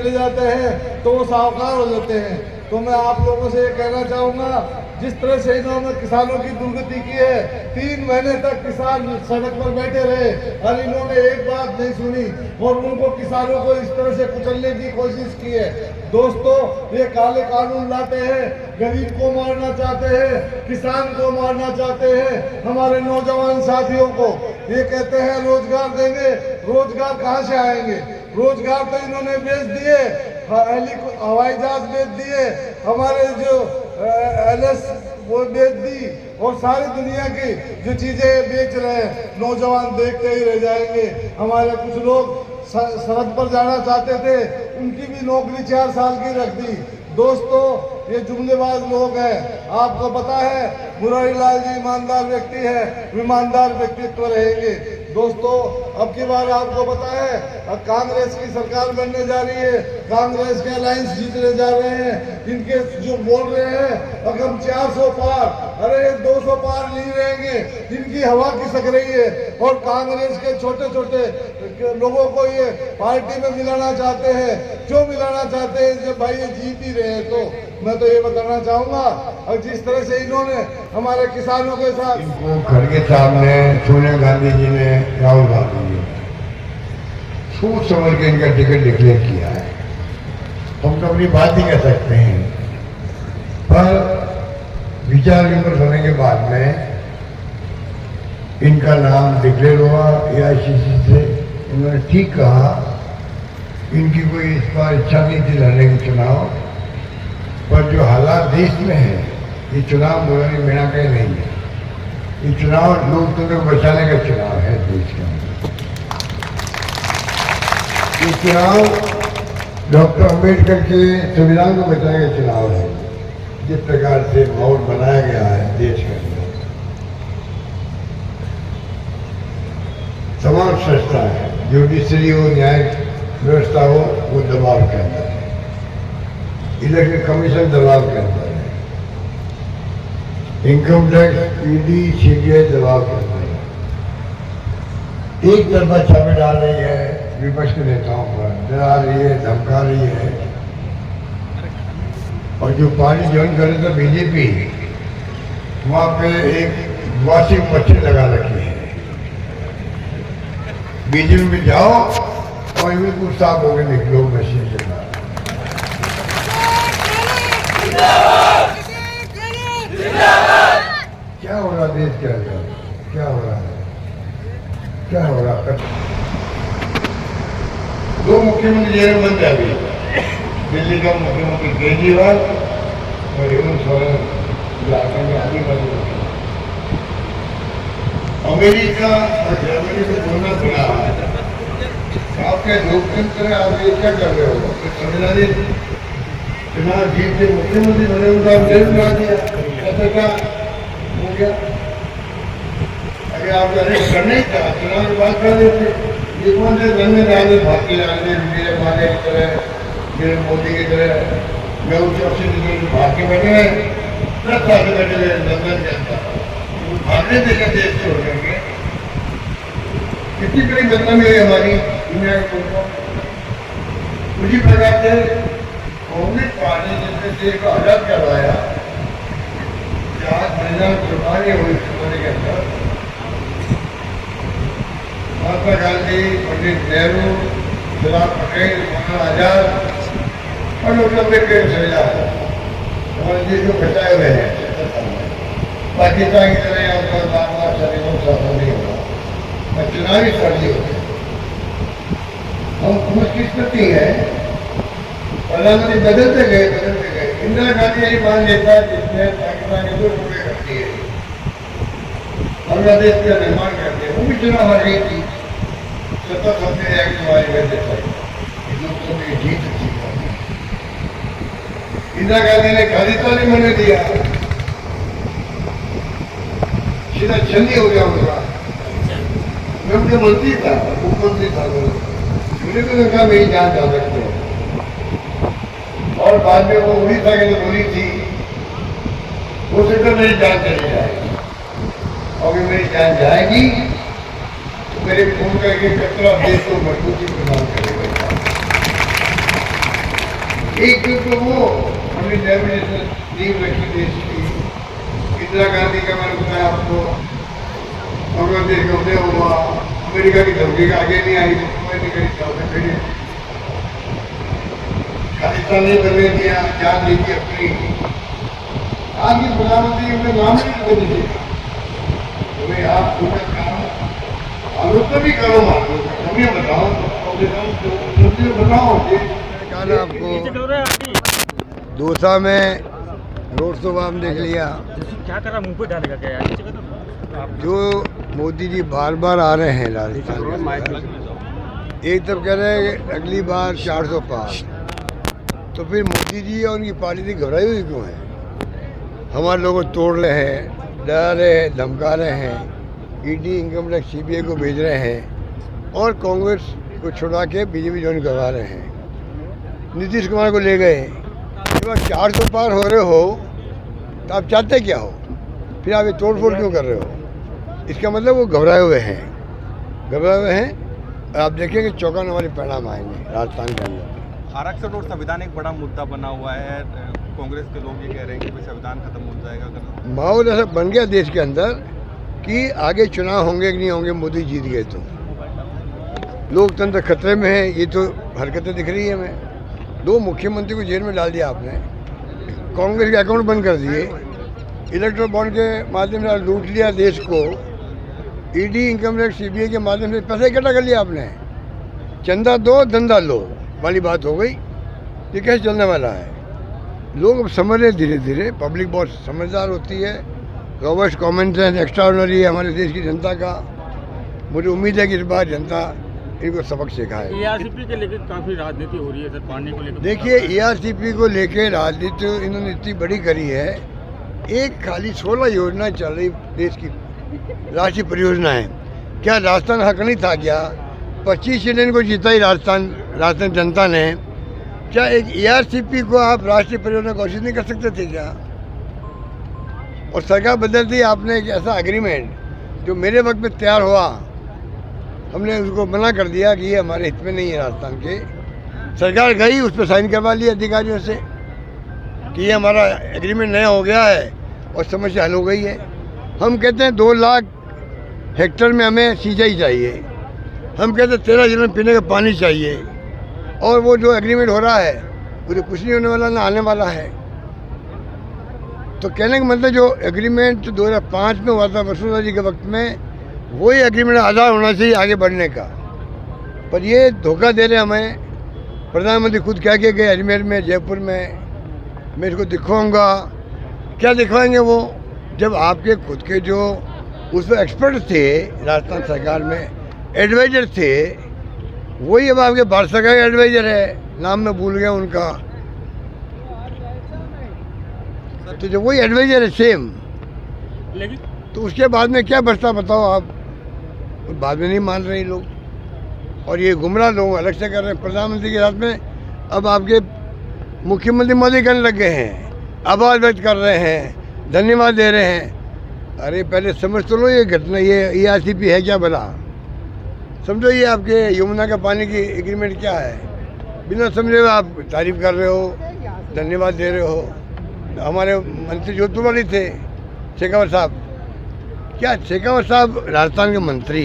चले जाते हैं तो वो साहूकार हो जाते हैं। तो मैं आप लोगों से ये कहना चाहूँगा, जिस तरह से इन्होंने किसानों की दुर्गति की है, 3 महीने तक किसान सड़क पर बैठे रहे और इन्होंने एक बात नहीं सुनी और उनको किसानों को इस तरह से कुचलने की कोशिश की है। दोस्तों, ये काले कानून लाते हैं, गरीब को मारना चाहते हैं, किसान को मारना चाहते हैं, हमारे नौजवान साथियों को। ये कहते हैं रोजगार देंगे, रोजगार कहाँ से आएंगे? रोजगार तो इन्होंने बेच दिए, हवाई जहाज बेच दिए, हमारे जो LS वो बेच दी और सारी दुनिया की जो चीजें बेच रहे हैं, नौजवान देखते ही रह जाएंगे। हमारे कुछ लोग सरहद पर जाना चाहते थे, उनकी भी नौकरी 4 साल की रख दी। दोस्तों, ये जुमलेबाज लोग हैं। आपको पता है मुरारी लाल जी ईमानदार व्यक्ति है, ईमानदार व्यक्तित्व रहेंगे। दोस्तों, अब की बार आपको पता है कांग्रेस की सरकार बनने जा रही है, कांग्रेस के अलायंस जीतने जा रहे हैं। इनके जो बोल रहे हैं अगर हम 400 पार, अरे 200 पार नहीं रहेंगे, इनकी हवा खिसक रही है। और कांग्रेस के छोटे छोटे लोगों को ये पार्टी में मिलाना चाहते हैं। क्यों मिलाना चाहते हैं? जब भाई ये जीत ही रहे हैं। तो मैं तो ये बताना चाहूंगा, और जिस तरह से इन्होंने हमारे किसानों के साथ, इनको खड़गे साहब ने, सोनिया गांधी जी ने, राहुल गांधी जी ने सोच समझ के इनका टिकट डिक्लेयर किया है। हम तो अपनी बात ही कह सकते हैं, पर विचार विमर्श होने के बाद में इनका नाम डिक्लेयर हुआ AICC से। इन्होंने ठीक कहा, इनकी कोई इस बार इच्छा नहीं थी लड़ने की चुनाव, पर जो हालात देश में है, ये चुनाव मुरारी मीणा का ही नहीं है, ये चुनाव लोकतंत्र को बचाने का चुनाव है देश के अंदर। ये चुनाव डॉक्टर अम्बेडकर के संविधान को बचाने का चुनाव है। जिस प्रकार से माहौल बनाया गया है देश के अंदर, तमाम संस्थाएं, जुडिशरी हो, न्याय व्यवस्था हो, वो दबाव के अंदर है। इलेक्शन कमीशन दबाव के अंदर है, इनकम टैक्स, ED, CBI दबाव के अंदर है। एक तरफा छापे डाल रही है विपक्ष के नेताओं पर, डरा रही है, धमका रही है। और जो पार्टी ज्वाइन करे तो BJP, वहां पे एक वॉशिंग मशीन लगा रखी है। BJP में जाओ और भी कुछ साफ होकर निकलो मशीन से बाहर। क्या हो रहा देश के अंदर? क्या हो रहा है? क्या हो रहा है? 2 मुख्यमंत्री जेल बन जाएगी, दिल्ली का मुख्यमंत्री केजरीवाल और हेमंत सोरेन इलाके में आगे बंद हो गए। अमेरिका और जर्मनी से बोलना पड़ा, आपके लोकतंत्र आप ये क्या कर रहे हो? संविधानिक चुनाव जीत के मुख्यमंत्री बने, उनका जेल बना दिया, ऐसा क्या हो गया? अगर आप अरेस्ट करने का चुनाव की बात कर देते, ये कौन से रंग डाले भागी डाले, मेरे माने की तरह, मेरे मोदी की तरह, मैं उस से भाग के बैठे हैं, 10 साल से बैठे हुए लंदन के अंदर, भागने देकर देश छोड़ देंगे। कितनी बड़ी बदनामी है हमारी दुनिया के मुल्कों। उसी प्रकार से कांग्रेस पार्टी जिसने देश को आजाद करवाया, 4 महीना चुकाने हुई के अंदर महात्मा गांधी, पंडित नेहरू, सरदार पटेल, मौलाना आजाद और लोग अम्बेडकर सजा हमारे देश को बचाए हुए हैं। पाकिस्तान की तरह यहाँ पर बार-बार शरीरों शासन नहीं होगा, और चुनावी फर्जी होते हैं। हम खुशकिस्मती हैं, प्रधानमंत्री बदलते गए। इंदिरा गांधी यही मान लेता है जिसने पाकिस्तान के 2 टुकड़े कर दिए, बांग्लादेश का निर्माण कर दिया, वो भी चुनाव हार गई थी। 70 एक्ट हमारी वजह से लोकसभा जीत थी। इंदिरा गांधी ने खालिस्तानी बनने दिया, सीधा छंदी हो गया उनका। मैं उनके मंत्री था, मुख्यमंत्री था, मुझे तो कहा मेरी जान जा सकते हो। और बाद में वो उड़ीसा की जो गोली थी, वो सिर्फ मेरी जान चली जाएगी, और मेरी जान जाएगी तो मेरे खून का एक कतरा देश को मजबूती प्रदान करेगा। एक दिन तो वो हमने डेफिनेशन नींव रखी देश की, इंदिरा गांधी का मैंने बताया आपको, बांग्लादेश का उदय हुआ, अमेरिका की धमकी का आगे नहीं आई, खालिस्तान नहीं करने दिया, जान दी थी अपनी। आज की प्रधानमंत्री उन्हें नाम नहीं करने दिया, तुम्हें आप उनका काम आलोचना भी करो, हमें बताओ, बताओ आपको दूसरा में रोड शो आपने देख लिया। क्या करा, मुंह पे डालेगा क्या यार? जो मोदी जी बार बार आ रहे हैं राजस्थान में, एक तरफ कह रहे हैं कि अगली बार 400 पार, तो फिर मोदी जी और उनकी पार्टी की घबराई हुई क्यों है? हमारे लोगों को तोड़ रहे हैं, डरा रहे हैं, धमका रहे हैं, ईडी इनकम टैक्स सीबीआई को भेज रहे हैं और कांग्रेस को छुड़ा के बीजेपी ज्वाइन करवा रहे हैं। नीतीश कुमार को ले गए। जब आप 400 पार हो रहे हो तो आप चाहते क्या हो? फिर आप ये तोड़ फोड़ क्यों कर रहे हो? इसका मतलब वो घबराए हुए हैं। आप देखेंगे चौंकाने वाले परिणाम आएंगे राजस्थान के अंदर। आरक्षण और संविधान एक बड़ा मुद्दा बना हुआ है। कांग्रेस के लोग ये कह रहे हैं कि भाई संविधान खत्म हो जाएगा अगर माहौल ऐसा बन गया देश के अंदर कि आगे चुनाव होंगे कि नहीं होंगे, मोदी जीत गए तो लोकतंत्र खतरे में है। ये तो हरकतें दिख रही है हमें। 2 मुख्यमंत्री को जेल में डाल दिया आपने, कांग्रेस के अकाउंट बंद कर दिए, इलेक्ट्रल बॉन्ड के माध्यम से लूट लिया देश को, ईडी इनकम टैक्स सीबीआई के माध्यम से पैसे इकट्ठा कर लिया आपने। चंदा दो धंधा लो वाली बात हो गई। ये कैसे चलने वाला है? लोग अब समझ रहे धीरे धीरे, पब्लिक बहुत समझदार होती है। Robert common sense extra ordinary है हमारे देश की जनता का। मुझे उम्मीद है कि इस बार जनता इनको सबक सिखाए। एआरसीपी के लेकर काफी राजनीति हो रही है सर, पानी को लेकर। देखिए, एआरसीपी को लेकर राजनीति इन्होंने इतनी बड़ी करी है। एक खाली 16 योजना चल रही देश की राष्ट्रीय परियोजना है। क्या राजस्थान हक नहीं था क्या? 25 सीटें को जीता ही राजस्थान जनता ने। क्या एक एआरसीपी को आप राष्ट्रीय परियोजना घोषित नहीं कर सकते थे क्या? और सरकार बदल दी आपने। एक ऐसा एग्रीमेंट जो मेरे वक्त में तैयार हुआ, हमने उसको मना कर दिया कि ये हमारे हित में नहीं है राजस्थान के। सरकार गई, उस पर साइन करवा लिया अधिकारियों से कि ये हमारा एग्रीमेंट नया हो गया है और समस्या हल हो गई है। हम कहते हैं 2 लाख हेक्टेयर में हमें सिंचाई चाहिए, हम कहते हैं 13 जिलों में पीने का पानी चाहिए, और वो जो एग्रीमेंट हो रहा है वो तो कुछ नहीं होने वाला, ना आने वाला है। तो कहने का मतलब जो एग्रीमेंट 2005 में हुआ था वसुंधरा जी के वक्त में, वही एग्रीमेंट आधार होना चाहिए आगे बढ़ने का। पर ये धोखा दे रहे हमें। प्रधानमंत्री खुद क्या के गए अजमेर में, जयपुर में, मैं इसको दिखवाऊँगा। क्या दिखवाएंगे वो, जब आपके खुद के जो उस पर एक्सपर्ट थे राजस्थान सरकार में, एडवाइजर थे, वही अब आपके भारत सरकार का एडवाइजर है, नाम मैं भूल गया उनका। तो जब वही एडवाइजर है सेम, लेकिन तो उसके बाद में क्या बचता बताओ आप? बाद में नहीं मान रहे लोग, और ये गुमराह लोग अलग से कर रहे हैं प्रधानमंत्री के साथ में। अब आपके मुख्यमंत्री मोदी करने लग गए हैं, आभार व्यक्त कर रहे हैं, धन्यवाद दे रहे हैं। अरे पहले समझ तो लो ये घटना, ये एआरसीपी है क्या भला? समझो ये आपके यमुना का पानी की एग्रीमेंट क्या है? बिना समझे हुए आप तारीफ कर रहे हो, धन्यवाद दे रहे हो। हमारे मंत्री जोधपुर वाले थे शेखावत साहब, क्या शेखावत साहब राजस्थान के मंत्री,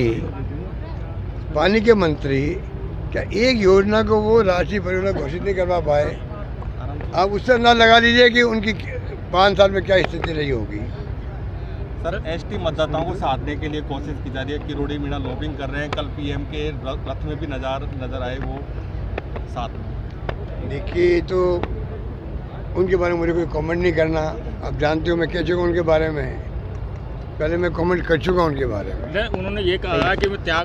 पानी के मंत्री, क्या एक योजना को वो राष्ट्रीय परियोजना घोषित नहीं करवा पाए? आप उससे अंदाज लगा लीजिए कि उनकी 5 साल में क्या स्थिति रही होगी। सर, एसटी मतदाताओं को साधने के लिए कोशिश की जा रही है। किरोड़ी मीणा लॉबिंग कर रहे हैं। कल पीएम के रथ में भी नजर आए वो साथ में। देखिए, तो उनके बारे में मुझे कोई कमेंट नहीं करना। आप जानते हो मैं कह चुका उनके बारे में, पहले मैं कमेंट कर चुका उनके बारे में। उन्होंने ये कहा कि मैं त्याग